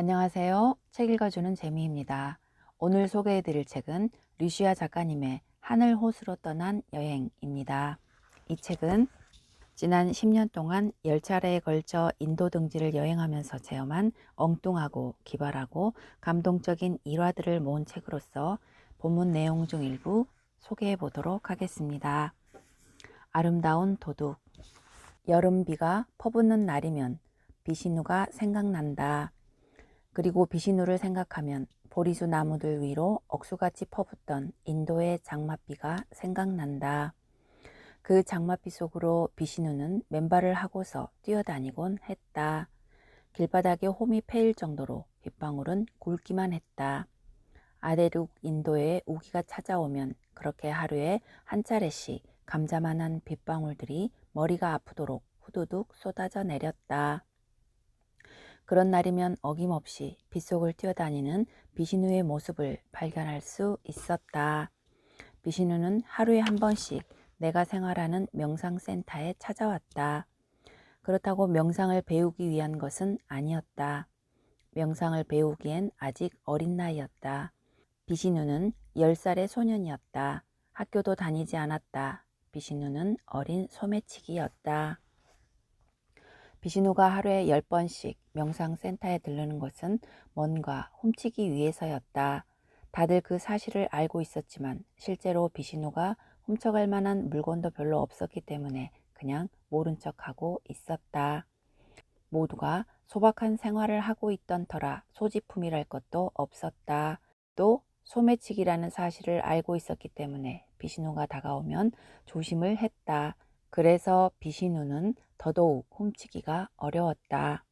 안녕하세요. 책 읽어주는 재미입니다. 오늘 소개해드릴 책은 류시아 작가님의 하늘 호수로 떠난 여행입니다. 이 책은 지난 10년 동안 10차례에 걸쳐 인도 등지를 여행하면서 체험한 엉뚱하고 기발하고 감동적인 일화들을 모은 책으로서 본문 내용 중 일부 소개해 보도록 하겠습니다. 아름다운 도둑. 여름비가 퍼붓는 날이면 비시누가 생각난다. 그리고 비시누를 생각하면 보리수 나무들 위로 억수같이 퍼붓던 인도의 장맛비가 생각난다. 그 장맛비 속으로 비시누는 맨발을 하고서 뛰어다니곤 했다. 길바닥에 홈이 패일 정도로 빗방울은 굵기만 했다. 아래륙 인도에 우기가 찾아오면 그렇게 하루에 한 차례씩 감자만한 빗방울들이 머리가 아프도록 후두둑 쏟아져 내렸다. 그런 날이면 어김없이 빗속을 뛰어다니는 비시누의 모습을 발견할 수 있었다. 비시누는 하루에 한 번씩 내가 생활하는 명상센터에 찾아왔다. 그렇다고 명상을 배우기 위한 것은 아니었다. 명상을 배우기엔 아직 어린 나이였다. 비시누는 10살의 소년이었다. 학교도 다니지 않았다. 비시누는 어린 소매치기였다. 비시누가 하루에 10번씩 명상센터에 들르는 것은 뭔가 훔치기 위해서였다. 다들 그 사실을 알고 있었지만 실제로 비시누가 훔쳐갈 만한 물건도 별로 없었기 때문에 그냥 모른 척하고 있었다. 모두가 소박한 생활을 하고 있던 터라 소지품이랄 것도 없었다. 또 소매치기라는 사실을 알고 있었기 때문에 비시누가 다가오면 조심을 했다. 그래서 비시누는 더더욱 훔치기가 어려웠다.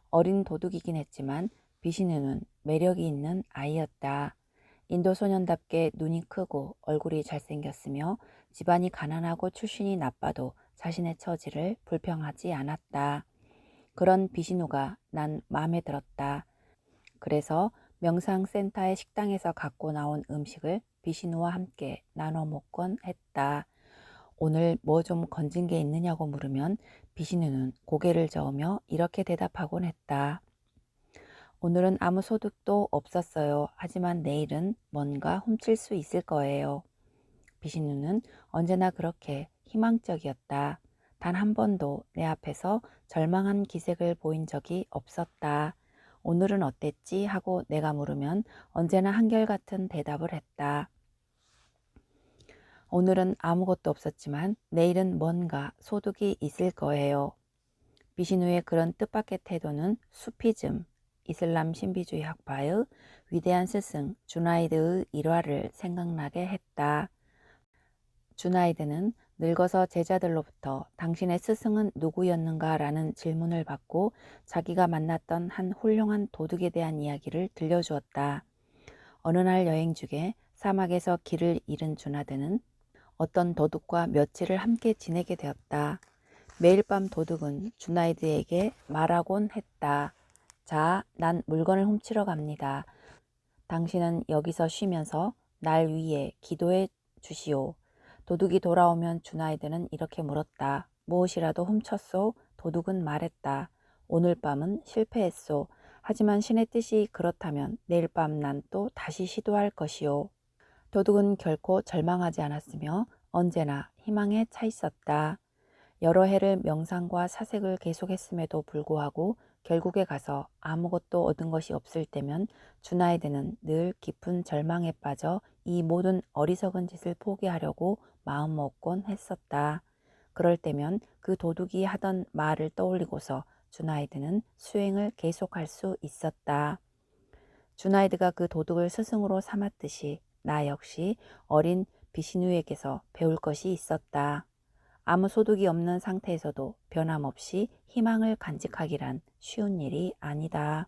어린 도둑이긴 했지만 비시누는 매력이 있는 아이였다. 인도 소년답게 눈이 크고 얼굴이 잘생겼으며 집안이 가난하고 출신이 나빠도 자신의 처지를 불평하지 않았다. 그런 비시누가 난 마음에 들었다. 그래서 명상센터의 식당에서 갖고 나온 음식을 비시누와 함께 나눠 먹곤 했다. 오늘 뭐 좀 건진 게 있느냐고 물으면 비시누는 고개를 저으며 이렇게 대답하곤 했다. 오늘은 아무 소득도 없었어요. 하지만 내일은 뭔가 훔칠 수 있을 거예요. 비시누는 언제나 그렇게 희망적이었다. 단 한 번도 내 앞에서 절망한 기색을 보인 적이 없었다. 오늘은 어땠지? 하고 내가 물으면 언제나 한결같은 대답을 했다. 오늘은 아무것도 없었지만 내일은 뭔가 소득이 있을 거예요. 비시누의 그런 뜻밖의 태도는 수피즘, 이슬람 신비주의 학파의 위대한 스승 주나이드의 일화를 생각나게 했다. 주나이드는 늙어서 제자들로부터 당신의 스승은 누구였는가 라는 질문을 받고 자기가 만났던 한 훌륭한 도둑에 대한 이야기를 들려주었다. 어느 날 여행 중에 사막에서 길을 잃은 주나이드는 어떤 도둑과 며칠을 함께 지내게 되었다. 매일 밤 도둑은 주나이드에게 말하곤 했다. 자, 난 물건을 훔치러 갑니다. 당신은 여기서 쉬면서 날 위해 기도해 주시오. 도둑이 돌아오면 주나이드는 이렇게 물었다. 무엇이라도 훔쳤소? 도둑은 말했다. 오늘 밤은 실패했소. 하지만 신의 뜻이 그렇다면 내일 밤 난 또 다시 시도할 것이오. 도둑은 결코 절망하지 않았으며 언제나 희망에 차 있었다. 여러 해를 명상과 사색을 계속했음에도 불구하고 결국에 가서 아무것도 얻은 것이 없을 때면 주나이드는 늘 깊은 절망에 빠져 이 모든 어리석은 짓을 포기하려고 마음먹곤 했었다. 그럴 때면 그 도둑이 하던 말을 떠올리고서 주나이드는 수행을 계속할 수 있었다. 주나이드가 그 도둑을 스승으로 삼았듯이 나 역시 어린 비시누에게서 배울 것이 있었다. 아무 소득이 없는 상태에서도 변함없이 희망을 간직하기란 쉬운 일이 아니다.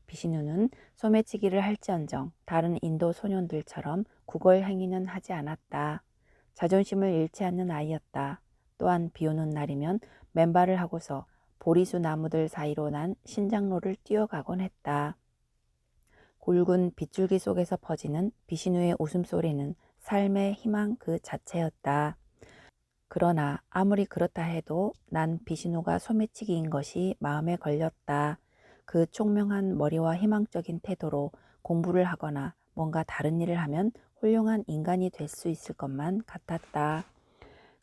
비시누는 소매치기를 할지언정 다른 인도 소년들처럼 구걸 행위는 하지 않았다. 자존심을 잃지 않는 아이였다. 또한 비 오는 날이면 맨발을 하고서 보리수 나무들 사이로 난 신장로를 뛰어가곤 했다. 굵은 빗줄기 속에서 퍼지는 비시누의 웃음소리는 삶의 희망 그 자체였다. 그러나 아무리 그렇다 해도 난 비시누가 소매치기인 것이 마음에 걸렸다. 그 총명한 머리와 희망적인 태도로 공부를 하거나 뭔가 다른 일을 하면 훌륭한 인간이 될 수 있을 것만 같았다.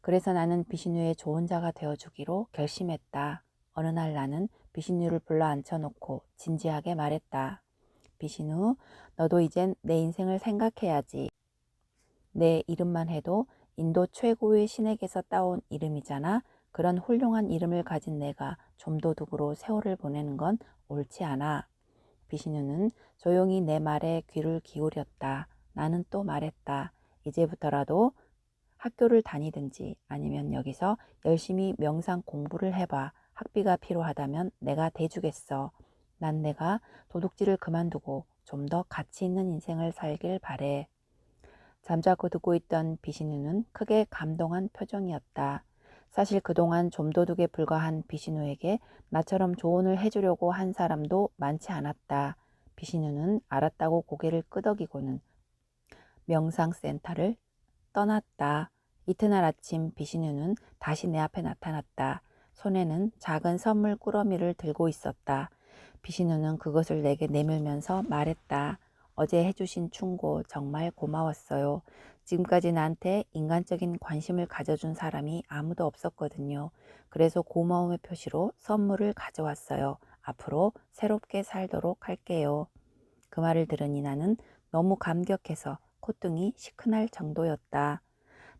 그래서 나는 비신우의 좋은 자가 되어주기로 결심했다. 어느 날 나는 비신우를 불러 앉혀놓고 진지하게 말했다. 비신우, 너도 이젠 내 인생을 생각해야지. 내 이름만 해도 인도 최고의 신에게서 따온 이름이잖아. 그런 훌륭한 이름을 가진 내가 좀도둑으로 세월을 보내는 건 옳지 않아. 비신우는 조용히 내 말에 귀를 기울였다. 나는 또 말했다. 이제부터라도 학교를 다니든지 아니면 여기서 열심히 명상 공부를 해봐. 학비가 필요하다면 내가 대주겠어. 난 내가 도둑질을 그만두고 좀 더 가치 있는 인생을 살길 바래. 잠자코 듣고 있던 비신우는 크게 감동한 표정이었다. 사실 그동안 좀도둑에 불과한 비신우에게 나처럼 조언을 해주려고 한 사람도 많지 않았다. 비신우는 알았다고 고개를 끄덕이고는 명상센터를 떠났다. 이튿날 아침 비신우는 다시 내 앞에 나타났다. 손에는 작은 선물 꾸러미를 들고 있었다. 비신우는 그것을 내게 내밀면서 말했다. 어제 해주신 충고 정말 고마웠어요. 지금까지 나한테 인간적인 관심을 가져준 사람이 아무도 없었거든요. 그래서 고마움의 표시로 선물을 가져왔어요. 앞으로 새롭게 살도록 할게요. 그 말을 들으니 나는 너무 감격해서 콧등이 시큰할 정도였다.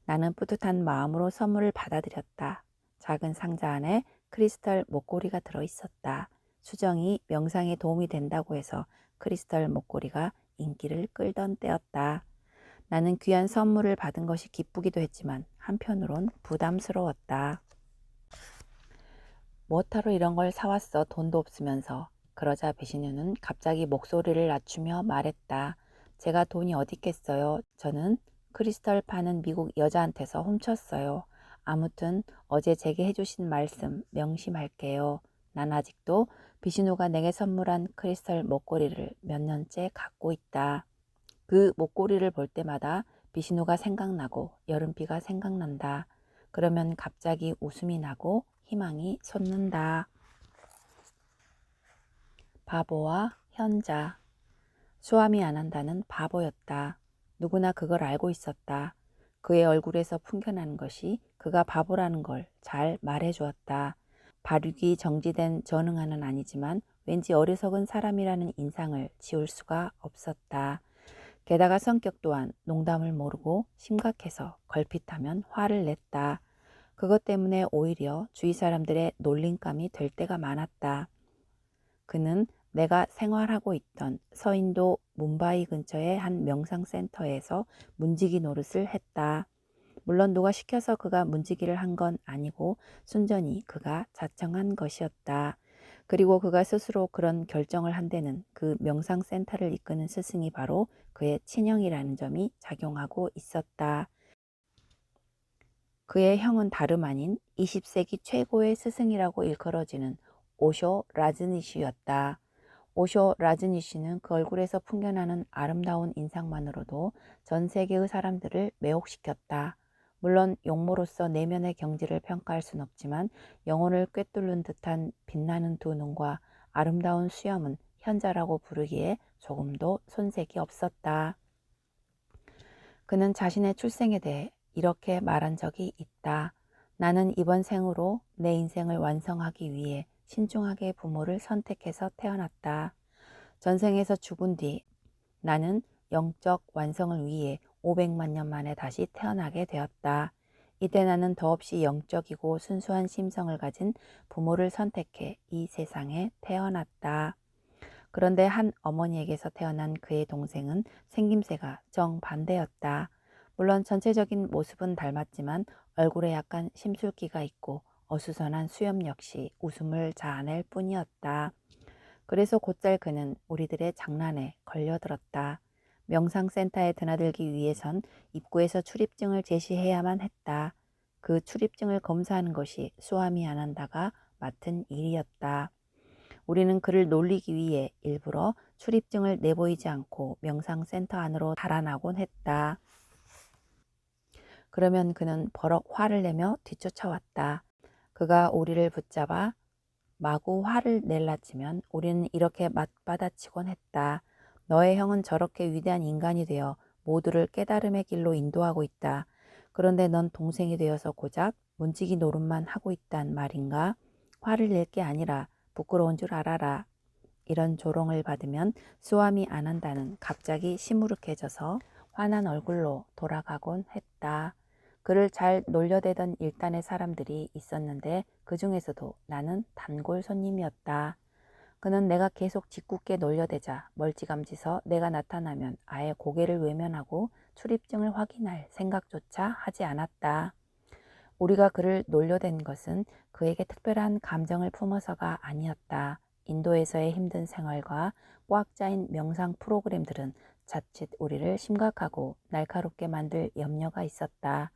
나는 뿌듯한 마음으로 선물을 받아들였다. 작은 상자 안에 크리스탈 목걸이가 들어있었다. 수정이 명상에 도움이 된다고 해서 크리스탈 목걸이가 인기를 끌던 때였다. 나는 귀한 선물을 받은 것이 기쁘기도 했지만 한편으론 부담스러웠다. 뭐하러 이런 걸 사왔어? 돈도 없으면서. 그러자 배신우는 갑자기 목소리를 낮추며 말했다. 제가 돈이 어디 있겠어요. 저는 크리스털 파는 미국 여자한테서 훔쳤어요. 아무튼 어제 제게 해주신 말씀 명심할게요. 난 아직도 비신우가 내게 선물한 크리스털 목걸이를 몇 년째 갖고 있다. 그 목걸이를 볼 때마다 비신우가 생각나고 여름비가 생각난다. 그러면 갑자기 웃음이 나고 희망이 솟는다. 바보와 현자. 수암이 안 한다는 바보였다. 누구나 그걸 알고 있었다. 그의 얼굴에서 풍겨나는 것이 그가 바보라는 걸 잘 말해주었다. 발육이 정지된 전응아는 아니지만 왠지 어리석은 사람이라는 인상을 지울 수가 없었다. 게다가 성격 또한 농담을 모르고 심각해서 걸핏하면 화를 냈다. 그것 때문에 오히려 주위 사람들의 놀림감이 될 때가 많았다. 그는 내가 생활하고 있던 서인도 뭄바이 근처의 한 명상센터에서 문지기 노릇을 했다. 물론 누가 시켜서 그가 문지기를 한 건 아니고 순전히 그가 자청한 것이었다. 그리고 그가 스스로 그런 결정을 한 데는 그 명상센터를 이끄는 스승이 바로 그의 친형이라는 점이 작용하고 있었다. 그의 형은 다름 아닌 20세기 최고의 스승이라고 일컬어지는 오쇼 라즈니시였다. 오쇼 라즈니시는 그 얼굴에서 풍겨나는 아름다운 인상만으로도 전 세계의 사람들을 매혹시켰다. 물론 용모로서 내면의 경지를 평가할 순 없지만 영혼을 꿰뚫는 듯한 빛나는 두 눈과 아름다운 수염은 현자라고 부르기에 조금도 손색이 없었다. 그는 자신의 출생에 대해 이렇게 말한 적이 있다. 나는 이번 생으로 내 인생을 완성하기 위해 신중하게 부모를 선택해서 태어났다. 전생에서 죽은 뒤 나는 영적 완성을 위해 500만 년 만에 다시 태어나게 되었다. 이때 나는 더없이 영적이고 순수한 심성을 가진 부모를 선택해 이 세상에 태어났다. 그런데 한 어머니에게서 태어난 그의 동생은 생김새가 정반대였다. 물론 전체적인 모습은 닮았지만 얼굴에 약간 심술기가 있고 어수선한 수염 역시 웃음을 자아낼 뿐이었다. 그래서 곧잘 그는 우리들의 장난에 걸려들었다. 명상센터에 드나들기 위해선 입구에서 출입증을 제시해야만 했다. 그 출입증을 검사하는 것이 수암이 안 한다가 맡은 일이었다. 우리는 그를 놀리기 위해 일부러 출입증을 내보이지 않고 명상센터 안으로 달아나곤 했다. 그러면 그는 버럭 화를 내며 뒤쫓아왔다. 그가 우리를 붙잡아 마구 화를 낼라치면 우리는 이렇게 맞받아치곤 했다. 너의 형은 저렇게 위대한 인간이 되어 모두를 깨달음의 길로 인도하고 있다. 그런데 넌 동생이 되어서 고작 문지기 노릇만 하고 있단 말인가? 화를 낼 게 아니라 부끄러운 줄 알아라. 이런 조롱을 받으면 수아미 아난다는 갑자기 시무룩해져서 화난 얼굴로 돌아가곤 했다. 그를 잘 놀려대던 일단의 사람들이 있었는데 그 중에서도 나는 단골 손님이었다. 그는 내가 계속 짓궂게 놀려대자 멀찌감치서 내가 나타나면 아예 고개를 외면하고 출입증을 확인할 생각조차 하지 않았다. 우리가 그를 놀려댄 것은 그에게 특별한 감정을 품어서가 아니었다. 인도에서의 힘든 생활과 꽉 짜인 명상 프로그램들은 자칫 우리를 심각하고 날카롭게 만들 염려가 있었다.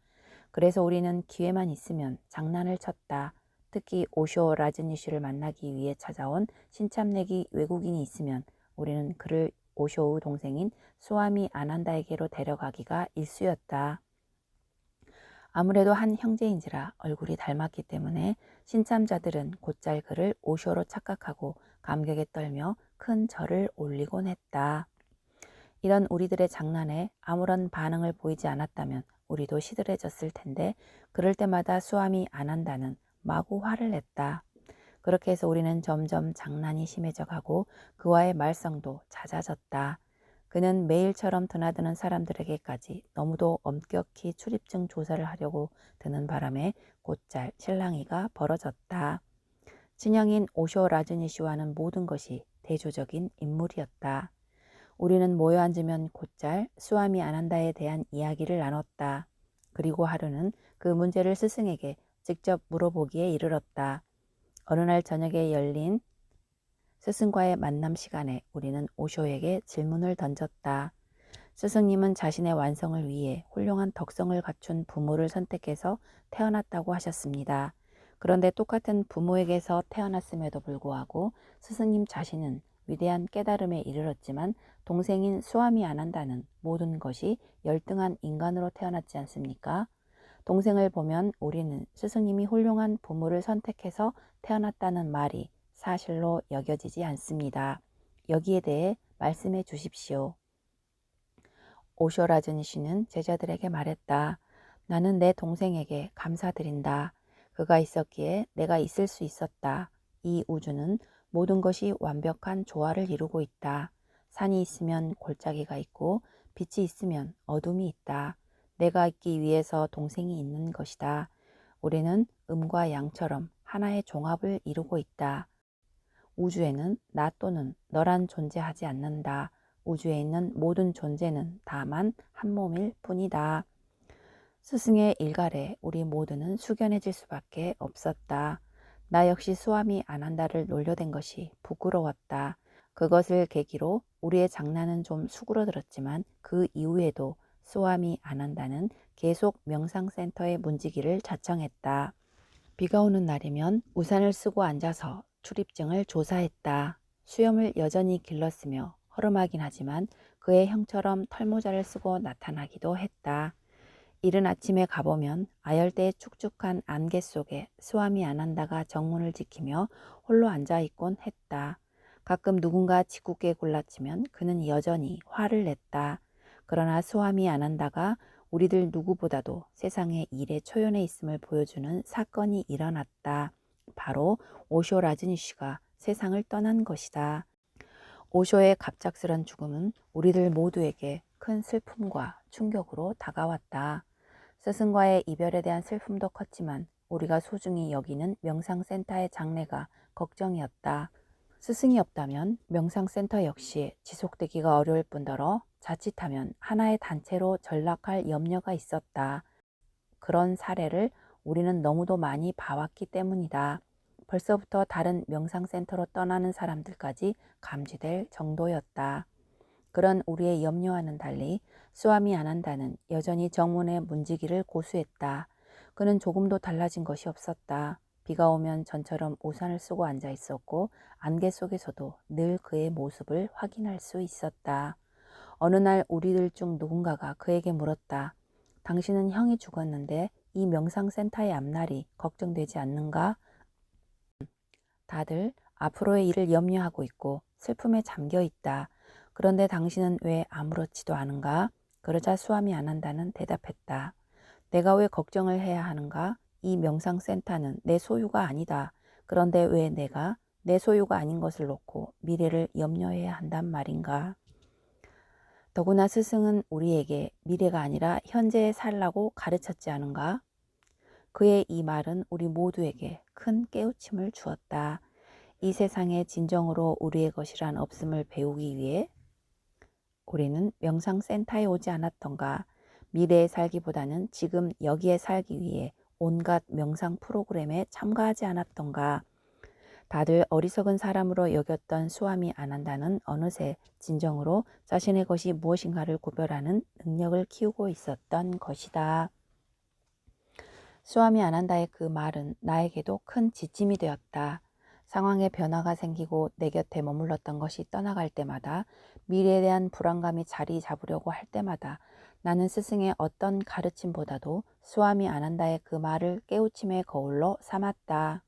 그래서 우리는 기회만 있으면 장난을 쳤다. 특히 오쇼 라즈니쉬를 만나기 위해 찾아온 신참내기 외국인이 있으면 우리는 그를 오쇼의 동생인 수아미 아난다에게로 데려가기가 일쑤였다. 아무래도 한 형제인지라 얼굴이 닮았기 때문에 신참자들은 곧잘 그를 오쇼로 착각하고 감격에 떨며 큰 절을 올리곤 했다. 이런 우리들의 장난에 아무런 반응을 보이지 않았다면 우리도 시들해졌을 텐데 그럴 때마다 수아미 아난다는 마구 화를 냈다. 그렇게 해서 우리는 점점 장난이 심해져 가고 그와의 말썽도 잦아졌다. 그는 매일처럼 드나드는 사람들에게까지 너무도 엄격히 출입증 조사를 하려고 드는 바람에 곧잘 실랑이가 벌어졌다. 친형인 오쇼 라즈니쉬와는 모든 것이 대조적인 인물이었다. 우리는 모여 앉으면 곧잘 수아미 아난다에 대한 이야기를 나눴다. 그리고 하루는 그 문제를 스승에게 직접 물어보기에 이르렀다. 어느 날 저녁에 열린 스승과의 만남 시간에 우리는 오쇼에게 질문을 던졌다. 스승님은 자신의 완성을 위해 훌륭한 덕성을 갖춘 부모를 선택해서 태어났다고 하셨습니다. 그런데 똑같은 부모에게서 태어났음에도 불구하고 스승님 자신은 위대한 깨달음에 이르렀지만 동생인 수아미 아난다는 모든 것이 열등한 인간으로 태어났지 않습니까? 동생을 보면 우리는 스승님이 훌륭한 부모를 선택해서 태어났다는 말이 사실로 여겨지지 않습니다. 여기에 대해 말씀해 주십시오. 오쇼 라즈니쉬는 제자들에게 말했다. 나는 내 동생에게 감사드린다. 그가 있었기에 내가 있을 수 있었다. 이 우주는 모든 것이 완벽한 조화를 이루고 있다. 산이 있으면 골짜기가 있고 빛이 있으면 어둠이 있다. 내가 있기 위해서 동생이 있는 것이다. 우리는 음과 양처럼 하나의 종합을 이루고 있다. 우주에는 나 또는 너란 존재하지 않는다. 우주에 있는 모든 존재는 다만 한 몸일 뿐이다. 스승의 일갈에 우리 모두는 숙연해질 수밖에 없었다. 나 역시 수아미 아난다를 놀려댄 것이 부끄러웠다. 그것을 계기로 우리의 장난은 좀 수그러들었지만 그 이후에도 수아미 아난다는 계속 명상센터의 문지기를 자청했다. 비가 오는 날이면 우산을 쓰고 앉아서 출입증을 조사했다. 수염을 여전히 길렀으며 허름하긴 하지만 그의 형처럼 털모자를 쓰고 나타나기도 했다. 이른 아침에 가보면 아열대의 축축한 안개 속에 수아미 아난다가 정문을 지키며 홀로 앉아있곤 했다. 가끔 누군가 짓궂게 골라치면 그는 여전히 화를 냈다. 그러나 수아미 아난다가 우리들 누구보다도 세상의 일에 초연해 있음을 보여주는 사건이 일어났다. 바로 오쇼 라즈니쉬가 세상을 떠난 것이다. 오쇼의 갑작스런 죽음은 우리들 모두에게 큰 슬픔과 충격으로 다가왔다. 스승과의 이별에 대한 슬픔도 컸지만 우리가 소중히 여기는 명상센터의 장래가 걱정이었다. 스승이 없다면 명상센터 역시 지속되기가 어려울 뿐더러 자칫하면 하나의 단체로 전락할 염려가 있었다. 그런 사례를 우리는 너무도 많이 봐왔기 때문이다. 벌써부터 다른 명상센터로 떠나는 사람들까지 감지될 정도였다. 그런 우리의 염려와는 달리 수아미 아난다는 여전히 정문의 문지기를 고수했다. 그는 조금도 달라진 것이 없었다. 비가 오면 전처럼 우산을 쓰고 앉아 있었고 안개 속에서도 늘 그의 모습을 확인할 수 있었다. 어느 날 우리들 중 누군가가 그에게 물었다. 당신은 형이 죽었는데 이 명상센터의 앞날이 걱정되지 않는가? 다들 앞으로의 일을 염려하고 있고 슬픔에 잠겨 있다. 그런데 당신은 왜 아무렇지도 않은가? 그러자 수아미 아난다는 대답했다. 내가 왜 걱정을 해야 하는가? 이 명상센터는 내 소유가 아니다. 그런데 왜 내가 내 소유가 아닌 것을 놓고 미래를 염려해야 한단 말인가? 더구나 스승은 우리에게 미래가 아니라 현재에 살라고 가르쳤지 않은가? 그의 이 말은 우리 모두에게 큰 깨우침을 주었다. 이 세상에 진정으로 우리의 것이란 없음을 배우기 위해 우리는 명상센터에 오지 않았던가? 미래에 살기보다는 지금 여기에 살기 위해 온갖 명상 프로그램에 참가하지 않았던가? 다들 어리석은 사람으로 여겼던 수아미 아난다는 어느새 진정으로 자신의 것이 무엇인가를 구별하는 능력을 키우고 있었던 것이다. 수아미 아난다의 그 말은 나에게도 큰 지침이 되었다. 상황에 변화가 생기고 내 곁에 머물렀던 것이 떠나갈 때마다, 미래에 대한 불안감이 자리 잡으려고 할 때마다 나는 스승의 어떤 가르침보다도 수아미 아난다의 그 말을 깨우침의 거울로 삼았다.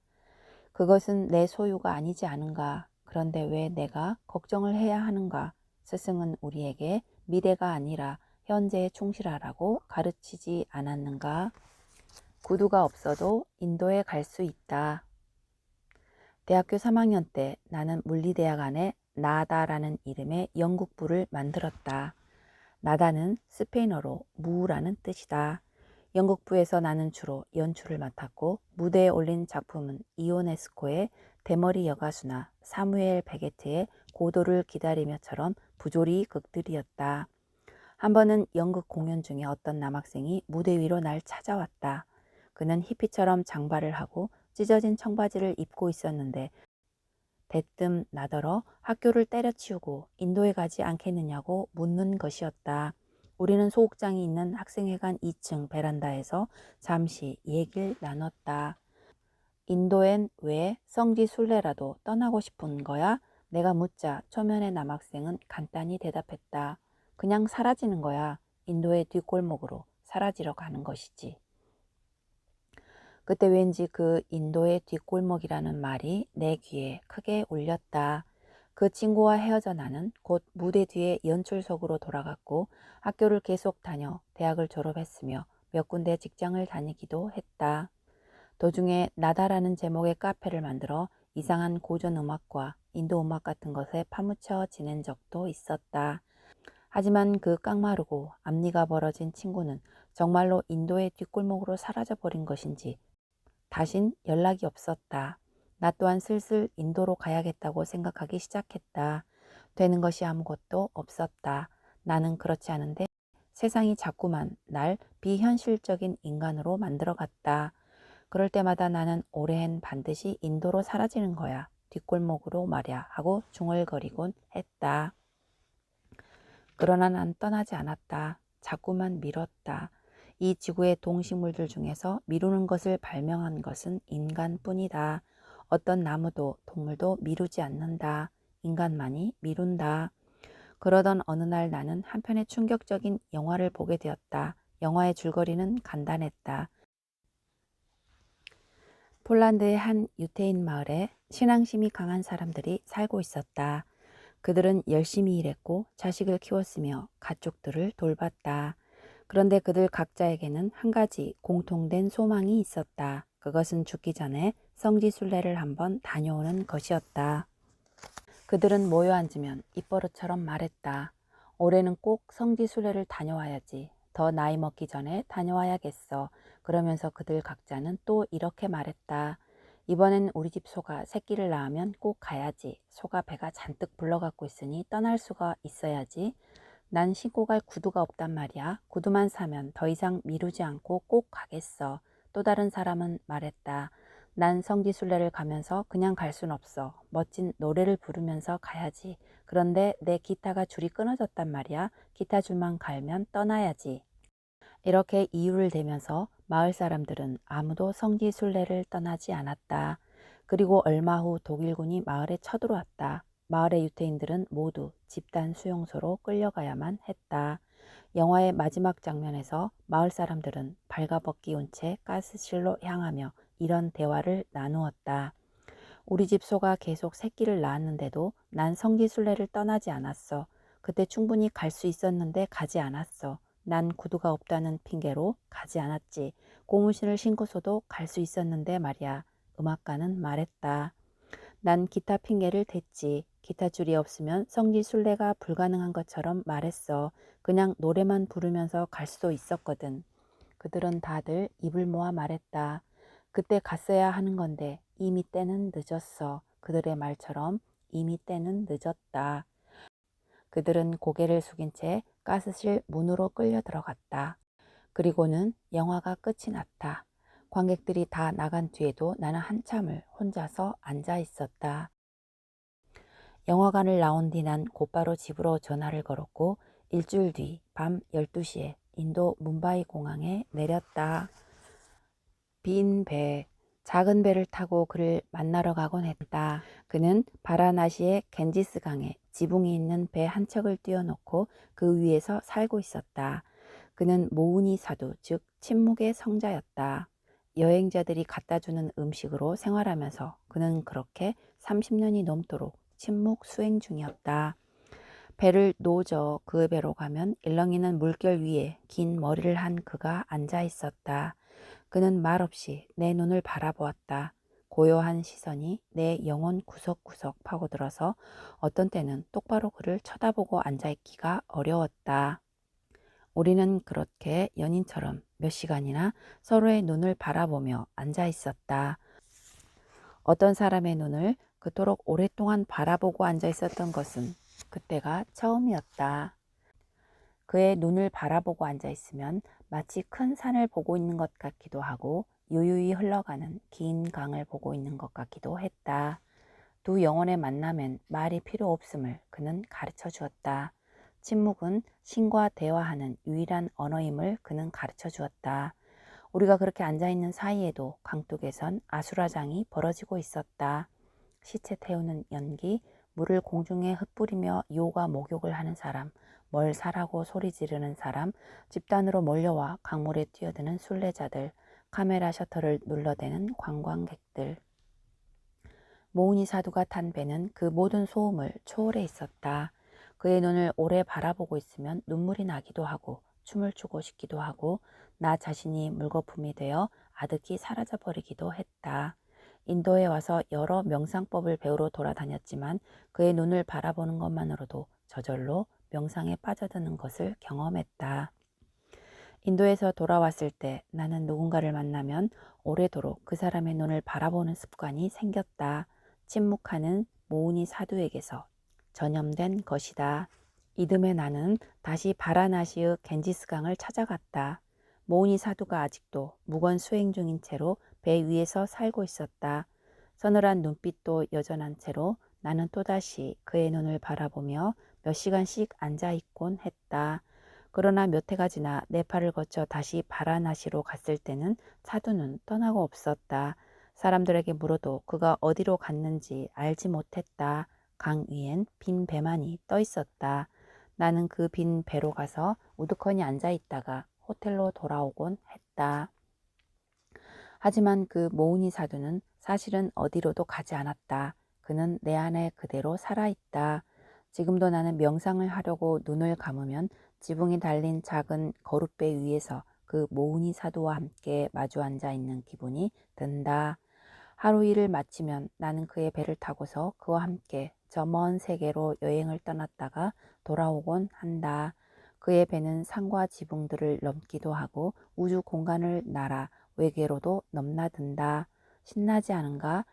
그것은 내 소유가 아니지 않은가? 그런데 왜 내가 걱정을 해야 하는가? 스승은 우리에게 미래가 아니라 현재에 충실하라고 가르치지 않았는가? 구두가 없어도 인도에 갈 수 있다. 대학교 3학년 때 나는 물리대학 안에 나다라는 이름의 영국부를 만들었다. 나다는 스페인어로 무라는 뜻이다. 영국부에서 나는 주로 연출을 맡았고 무대에 올린 작품은 이오네스코의 대머리 여가수나 사무엘 베게트의 고도를 기다리며처럼 부조리 극들이었다. 한 번은 연극 공연 중에 어떤 남학생이 무대 위로 날 찾아왔다. 그는 히피처럼 장발을 하고 찢어진 청바지를 입고 있었는데 대뜸 나더러 학교를 때려치우고 인도에 가지 않겠느냐고 묻는 것이었다. 우리는 소극장이 있는 학생회관 2층 베란다에서 잠시 얘기를 나눴다. 인도엔 왜 성지 순례라도 떠나고 싶은 거야? 내가 묻자 초면의 남학생은 간단히 대답했다. 그냥 사라지는 거야. 인도의 뒷골목으로 사라지러 가는 것이지. 그때 왠지 그 인도의 뒷골목이라는 말이 내 귀에 크게 울렸다. 그 친구와 헤어져 나는 곧 무대 뒤에 연출석으로 돌아갔고 학교를 계속 다녀 대학을 졸업했으며 몇 군데 직장을 다니기도 했다. 도중에 나다라는 제목의 카페를 만들어 이상한 고전 음악과 인도 음악 같은 것에 파묻혀 지낸 적도 있었다. 하지만 그 깡마르고 앞니가 벌어진 친구는 정말로 인도의 뒷골목으로 사라져버린 것인지 다신 연락이 없었다. 나 또한 슬슬 인도로 가야겠다고 생각하기 시작했다. 되는 것이 아무것도 없었다. 나는 그렇지 않은데 세상이 자꾸만 날 비현실적인 인간으로 만들어갔다. 그럴 때마다 나는 올해엔 반드시 인도로 사라지는 거야. 뒷골목으로 말야 하고 중얼거리곤 했다. 그러나 난 떠나지 않았다. 자꾸만 미뤘다. 이 지구의 동식물들 중에서 미루는 것을 발명한 것은 인간뿐이다. 어떤 나무도 동물도 미루지 않는다. 인간만이 미룬다. 그러던 어느 날 나는 한편의 충격적인 영화를 보게 되었다. 영화의 줄거리는 간단했다. 폴란드의 한 유태인 마을에 신앙심이 강한 사람들이 살고 있었다. 그들은 열심히 일했고 자식을 키웠으며 가족들을 돌봤다. 그런데 그들 각자에게는 한 가지 공통된 소망이 있었다. 그것은 죽기 전에 성지순례를 한번 다녀오는 것이었다. 그들은 모여 앉으면 입버릇처럼 말했다. 올해는 꼭 성지순례를 다녀와야지. 더 나이 먹기 전에 다녀와야겠어. 그러면서 그들 각자는 또 이렇게 말했다. 이번엔 우리 집 소가 새끼를 낳으면 꼭 가야지. 소가 배가 잔뜩 불러갖고 있으니 떠날 수가 있어야지. 난 신고 갈 구두가 없단 말이야. 구두만 사면 더 이상 미루지 않고 꼭 가겠어. 또 다른 사람은 말했다. 난 성지순례를 가면서 그냥 갈 순 없어. 멋진 노래를 부르면서 가야지. 그런데 내 기타가 줄이 끊어졌단 말이야. 기타 줄만 갈면 떠나야지. 이렇게 이유를 대면서 마을 사람들은 아무도 성지순례를 떠나지 않았다. 그리고 얼마 후 독일군이 마을에 쳐들어왔다. 마을의 유태인들은 모두 집단 수용소로 끌려가야만 했다. 영화의 마지막 장면에서 마을 사람들은 발가벗기 온 채 가스실로 향하며 이런 대화를 나누었다. 우리 집 소가 계속 새끼를 낳았는데도 난 성지순례를 떠나지 않았어. 그때 충분히 갈 수 있었는데 가지 않았어. 난 구두가 없다는 핑계로 가지 않았지. 고무신을 신고서도 갈 수 있었는데 말이야. 음악가는 말했다. 난 기타 핑계를 댔지. 기타 줄이 없으면 성지순례가 불가능한 것처럼 말했어. 그냥 노래만 부르면서 갈 수도 있었거든. 그들은 다들 입을 모아 말했다. 그때 갔어야 하는 건데 이미 때는 늦었어. 그들의 말처럼 이미 때는 늦었다. 그들은 고개를 숙인 채 가스실 문으로 끌려 들어갔다. 그리고는 영화가 끝이 났다. 관객들이 다 나간 뒤에도 나는 한참을 혼자서 앉아 있었다. 영화관을 나온 뒤 난 곧바로 집으로 전화를 걸었고 일주일 뒤 밤 12시에 인도 뭄바이 공항에 내렸다. 빈 배, 작은 배를 타고 그를 만나러 가곤 했다. 그는 바라나시의 겐지스강에 지붕이 있는 배 한 척을 띄워놓고 그 위에서 살고 있었다. 그는 모우니 사두, 즉 침묵의 성자였다. 여행자들이 갖다주는 음식으로 생활하면서 그는 그렇게 30년이 넘도록 침묵 수행 중이었다. 배를 노저 그 배로 가면 일렁이는 물결 위에 긴 머리를 한 그가 앉아 있었다. 그는 말없이 내 눈을 바라보았다. 고요한 시선이 내 영혼 구석구석 파고들어서 어떤 때는 똑바로 그를 쳐다보고 앉아있기가 어려웠다. 우리는 그렇게 연인처럼 몇 시간이나 서로의 눈을 바라보며 앉아 있었다. 어떤 사람의 눈을 그토록 오랫동안 바라보고 앉아 있었던 것은 그때가 처음이었다. 그의 눈을 바라보고 앉아 있으면 마치 큰 산을 보고 있는 것 같기도 하고 유유히 흘러가는 긴 강을 보고 있는 것 같기도 했다. 두 영혼의 만남엔 말이 필요 없음을 그는 가르쳐 주었다. 침묵은 신과 대화하는 유일한 언어임을 그는 가르쳐 주었다. 우리가 그렇게 앉아있는 사이에도 강둑에선 아수라장이 벌어지고 있었다. 시체 태우는 연기, 물을 공중에 흩뿌리며 유혹과 목욕을 하는 사람, 뭘 사라고 소리 지르는 사람, 집단으로 몰려와 강물에 뛰어드는 순례자들, 카메라 셔터를 눌러대는 관광객들. 모우니 사두가 탄 배는 그 모든 소음을 초월해 있었다. 그의 눈을 오래 바라보고 있으면 눈물이 나기도 하고 춤을 추고 싶기도 하고 나 자신이 물거품이 되어 아득히 사라져 버리기도 했다. 인도에 와서 여러 명상법을 배우러 돌아다녔지만 그의 눈을 바라보는 것만으로도 저절로 명상에 빠져드는 것을 경험했다. 인도에서 돌아왔을 때 나는 누군가를 만나면 오래도록 그 사람의 눈을 바라보는 습관이 생겼다. 침묵하는 모우니 사두에게서 전염된 것이다. 이듬해 나는 다시 바라나시의 겐지스강을 찾아갔다. 모우니 사두가 아직도 무건 수행 중인 채로 배 위에서 살고 있었다. 서늘한 눈빛도 여전한 채로 나는 또다시 그의 눈을 바라보며 몇 시간씩 앉아있곤 했다. 그러나 몇 해가 지나 네팔을 거쳐 다시 바라나시로 갔을 때는 사두는 떠나고 없었다. 사람들에게 물어도 그가 어디로 갔는지 알지 못했다. 강 위엔 빈 배만이 떠 있었다. 나는 그 빈 배로 가서 우두커니 앉아 있다가 호텔로 돌아오곤 했다. 하지만 그 모우니 사두는 사실은 어디로도 가지 않았다. 그는 내 안에 그대로 살아있다. 지금도 나는 명상을 하려고 눈을 감으면 지붕이 달린 작은 거룻배 위에서 그 모우니 사두와 함께 마주 앉아 있는 기분이 든다. 하루 일을 마치면 나는 그의 배를 타고서 그와 함께 저 먼 세계로 여행을 떠났다가 돌아오곤 한다. 그의 배는 산과 지붕들을 넘기도 하고 우주 공간을 날아 외계로도 넘나든다. 신나지 않은가?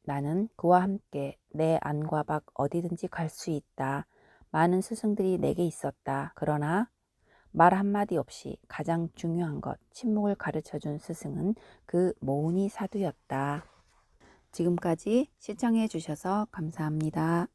나는 그와 함께 내 안과 밖 어디든지 갈 수 있다. 많은 스승들이 내게 있었다. 그러나 말 한마디 없이 가장 중요한 것, 침묵을 가르쳐준 스승은 그 모우니 사두였다. 지금까지 시청해 주셔서 감사합니다.